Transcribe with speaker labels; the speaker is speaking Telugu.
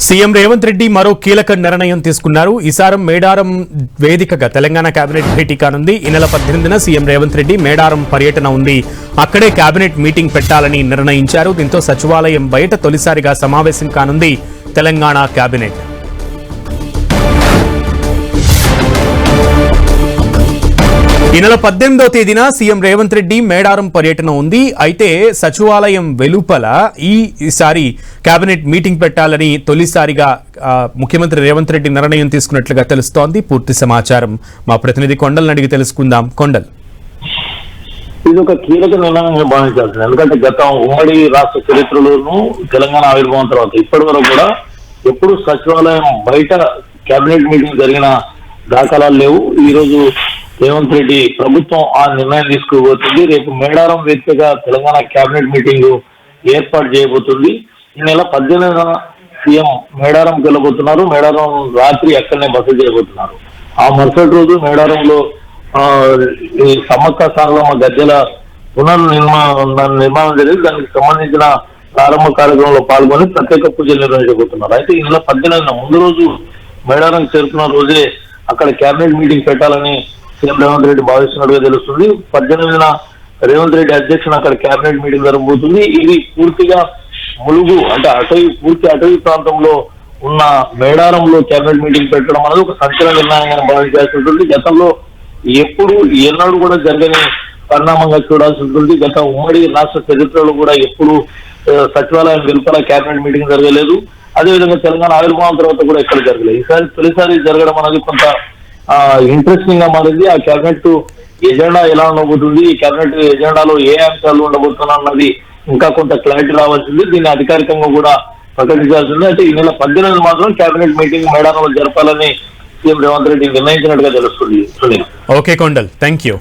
Speaker 1: సీఎం రేవంత్ రెడ్డి మరో కీలక నిర్ణయం తీసుకున్నారు. ఈసారి మేడారం వేదికగా తెలంగాణ కేబినెట్ భేటీ కానుంది. ఈ నెల 18న సీఎం రేవంత్ రెడ్డి మేడారం పర్యటన ఉంది. అక్కడే కేబినెట్ మీటింగ్ పెట్టాలని నిర్ణయించారు. దీంతో సచివాలయం బయట తొలిసారిగా సమావేశం కానుంది తెలంగాణ కేబినెట్. ఈ నెల 18వ తేదీన సీఎం రేవంత్ రెడ్డి మేడారం పర్యటన ఉంది. అయితే సచివాలయం వెలుపల ఈసారి కేబినెట్ మీటింగ్ పెట్టాలని తొలిసారిగా ముఖ్యమంత్రి రేవంత్ రెడ్డి నిర్ణయం తీసుకున్నట్లుగా తెలుస్తోంది. పూర్తి సమాచారం మా ప్రతినిధి కొండల్ని అడిగి తెలుసుకుందాం. కొండల్,
Speaker 2: ఇది ఒక కీలక నిర్ణయంగా భావించాల్సింది. ఎందుకంటే గత ఉమ్మడి రాష్ట్ర చరిత్రలోనూ తెలంగాణ ఆవిర్భావం తర్వాత ఇప్పటి వరకు కూడా ఎప్పుడు సచివాలయం బయట కేబినెట్ మీటింగ్ జరిగిన దాఖలాలు లేవు. ఈ రోజు రేవంత్ రెడ్డి ప్రభుత్వం ఆ నిర్ణయం తీసుకోబోతుంది. రేపు మేడారం వేదికగా తెలంగాణ కేబినెట్ మీటింగ్ ఏర్పాటు చేయబోతుంది. ఈ నెల 18న సీఎం మేడారంకి వెళ్ళబోతున్నారు. మేడారం రాత్రి అక్కడనే బస చేయబోతున్నారు. ఆ మరుసటి రోజు మేడారంలో ఈ సమ్మక్క సారలమ్మ గద్దెల నిర్మాణం జరిగి దానికి సంబంధించిన ప్రారంభ కార్యక్రమంలో పాల్గొని ప్రత్యేక పూజలు నిర్వహించబోతున్నారు. అయితే ఈ నెల 18న ముందు రోజు మేడారం చేరుకున్న రోజే అక్కడ కేబినెట్ మీటింగ్ పెట్టాలని సీఎం రేవంత్ రెడ్డి భావిస్తున్నట్టుగా తెలుస్తుంది. 18న రేవంత్ రెడ్డి అధ్యక్షున అక్కడ కేబినెట్ మీటింగ్ జరగబోతుంది. ఇది పూర్తిగా ములుగు అంటే పూర్తి అటవీ ప్రాంతంలో ఉన్న మేడారంలో కేబినెట్ మీటింగ్ పెట్టడం అనేది ఒక సంచలన నిర్ణయంగా భావించాల్సి ఉంటుంది. గతంలో ఎన్నడూ కూడా జరగని పరిణామంగా చూడాల్సి ఉంటుంది. గత ఉమ్మడి రాష్ట్ర చరిత్రలో కూడా ఎప్పుడు సచివాలయం వెలుపల కేబినెట్ మీటింగ్ జరగలేదు. అదేవిధంగా తెలంగాణ ఆవిర్భావం తర్వాత కూడా ఎక్కడ జరగలేదు. ఈసారి తొలిసారి జరగడం అనేది కొంత ఇంట్రెస్టింగ్ గా మారింది. ఆ కేబినెట్ ఎజెండా ఎలా ఉండబోతుంది, ఈ కేబినెట్ ఎజెండాలో ఏ అంశాలు ఉండబోతున్నా అన్నది ఇంకా కొంత క్లారిటీ రావాల్సింది. దీన్ని అధికారికంగా కూడా ప్రకటించాల్సింది. అయితే ఈ నెల 18 మాత్రం కేబినెట్ మీటింగ్ మేడారంలో జరపాలని సీఎం రేవంత్ రెడ్డి నిర్ణయించినట్టుగా తెలుస్తుంది.
Speaker 1: Okay Kondal, thank you.